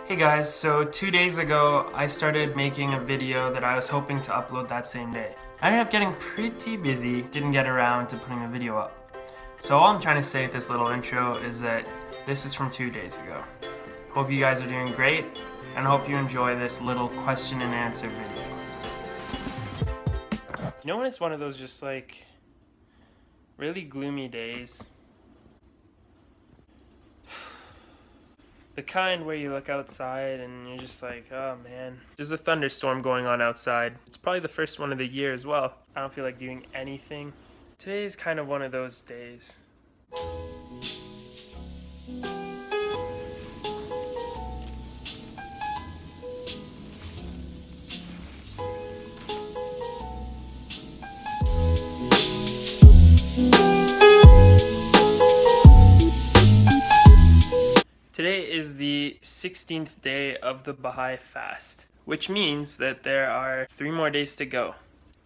Hey guys, so 2 days ago I started making a video that I was hoping to upload that same day. I ended up getting pretty busy, didn't get around to putting the video up. So all I'm trying to say with this little intro is that this is from 2 days ago. Hope you guys are doing great, and I hope you enjoy this little question and answer video. You know when it's one of those just like really gloomy days? The kind where you look outside and you're just like, oh man, there's a thunderstorm going on outside. It's probably the first one of the year as well. I don't feel like doing anything. Today is kind of one of those days. Today is the 16th day of the Baha'i fast, which means that there are 3 more days to go.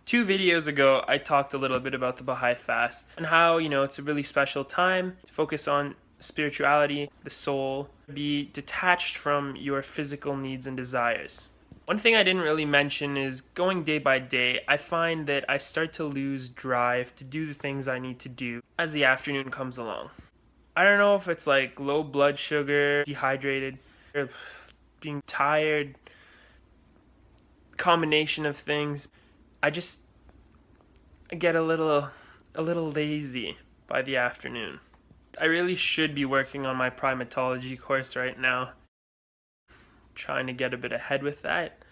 2 videos ago, I talked a little bit about the Baha'i fast and how, it's a really special time to focus on spirituality, the soul, be detached from your physical needs and desires. One thing I didn't really mention is going day by day, I find that I start to lose drive to do the things I need to do as the afternoon comes along. I don't know if it's like low blood sugar, dehydrated, or being tired, combination of things. I get a little lazy by the afternoon. I really should be working on my primatology course right now, trying to get a bit ahead with that.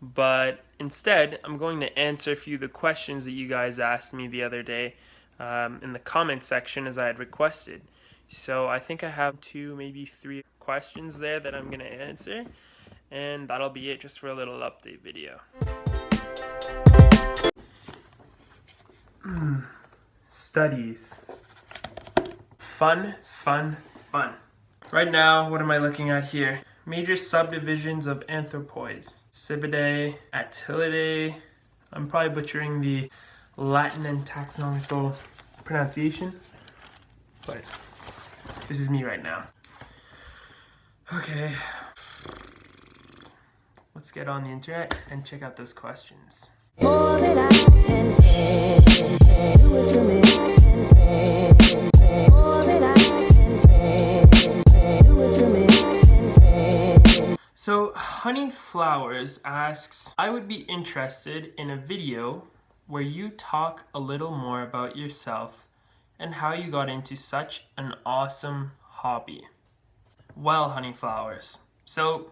But instead, I'm going to answer a few of the questions that you guys asked me the other day in the comment section as I had requested. So I think I have 2, maybe 3 questions there that I'm going to answer, and that'll be it just for a little update video. Studies. Fun. Right now, what am I looking at here? Major subdivisions of anthropoids. Cibidae, Attilidae. I'm probably butchering the Latin and taxonomical pronunciation, but this is me right now. Okay, let's get on the internet and check out those questions. More than I can say, do it to me, I can say, more than I can say, do it to me, I can say. So Honey Flowers asks, I would be interested in a video where you talk a little more about yourself and how you got into such an awesome hobby. Well, Honey Flowers, so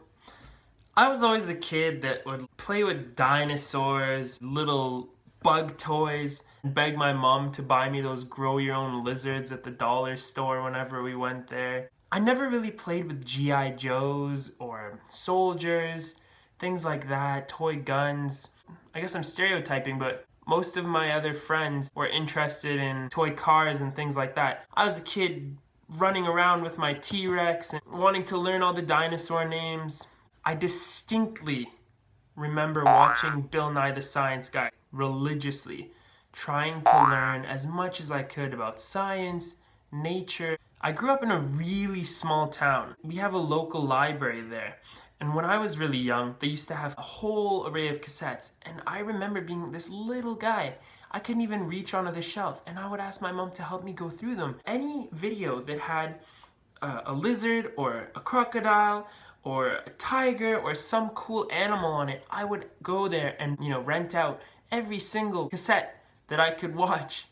I was always the kid that would play with dinosaurs, little bug toys, and beg my mom to buy me those grow your own lizards at the dollar store whenever we went there. I never really played with G.I. Joes or soldiers, things like that, toy guns. I guess I'm stereotyping, but most of my other friends were interested in toy cars and things like that. I was a kid running around with my T-Rex and wanting to learn all the dinosaur names. I distinctly remember watching Bill Nye the Science Guy religiously, trying to learn as much as I could about science, nature. I grew up in a really small town. We have a local library there. And when I was really young, they used to have a whole array of cassettes. And I remember being this little guy. I couldn't even reach onto the shelf. And I would ask my mom to help me go through them. Any video that had a lizard or a crocodile or a tiger or some cool animal on it, I would go there and, rent out every single cassette that I could watch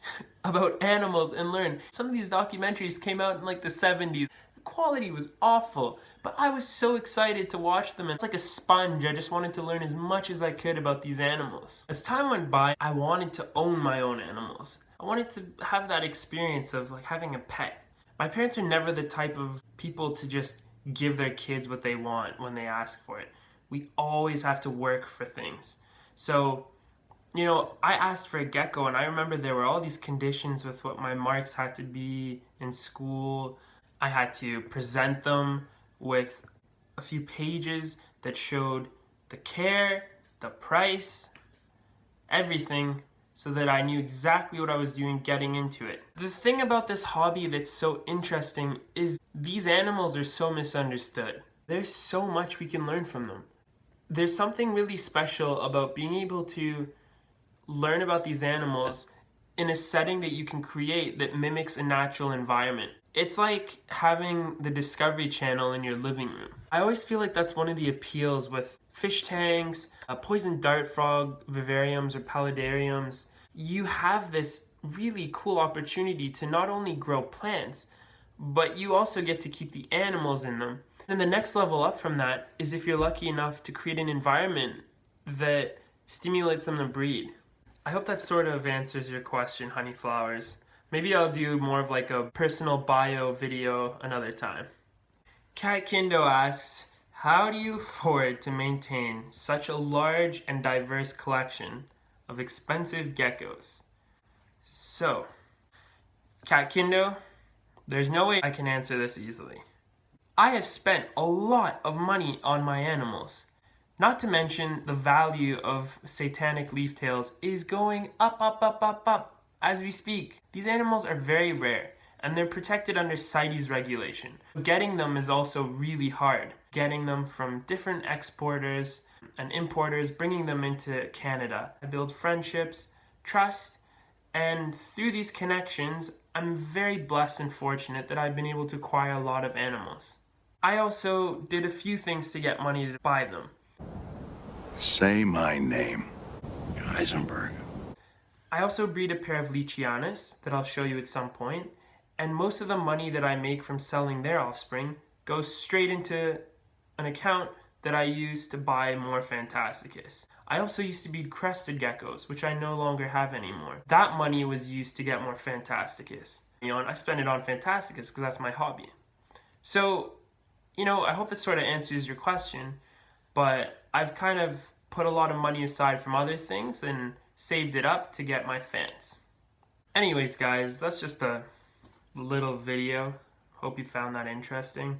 about animals and learn. Some of these documentaries came out in like the 70s. The quality was awful, but I was so excited to watch them. It's like a sponge. I just wanted to learn as much as I could about these animals. As time went by, I wanted to own my own animals. I wanted to have that experience of like having a pet. My parents are never the type of people to just give their kids what they want when they ask for it. We always have to work for things. So, I asked for a gecko, and I remember there were all these conditions with what my marks had to be in school. I had to present them with a few pages that showed the care, the price, everything, so that I knew exactly what I was doing getting into it. The thing about this hobby that's so interesting is these animals are so misunderstood. There's so much we can learn from them. There's something really special about being able to learn about these animals in a setting that you can create that mimics a natural environment. It's like having the Discovery Channel in your living room. I always feel like that's one of the appeals with fish tanks, poison dart frog vivariums or paludariums. You have this really cool opportunity to not only grow plants, but you also get to keep the animals in them. And the next level up from that is if you're lucky enough to create an environment that stimulates them to breed. I hope that sort of answers your question, Honeyflowers. Maybe I'll do more of like a personal bio video another time. Cat Kindo asks, how do you afford to maintain such a large and diverse collection of expensive geckos? So, Cat Kindo, there's no way I can answer this easily. I have spent a lot of money on my animals. Not to mention the value of satanic leaftails is going up, up, up, up, up as we speak. These animals are very rare and they're protected under CITES regulation. Getting them is also really hard. Getting them from different exporters and importers, bringing them into Canada. I build friendships, trust, and through these connections, I'm very blessed and fortunate that I've been able to acquire a lot of animals. I also did a few things to get money to buy them. Say my name. Heisenberg. I also breed a pair of Leachianus that I'll show you at some point, and most of the money that I make from selling their offspring goes straight into an account that I use to buy more Fantasticus. I also used to breed crested geckos, which I no longer have anymore. That money was used to get more Fantasticus. And I spend it on Fantasticus because that's my hobby. So, I hope this sort of answers your question, but I've kind of put a lot of money aside from other things and saved it up to get my fans. Anyways, guys, that's just a little video. Hope you found that interesting.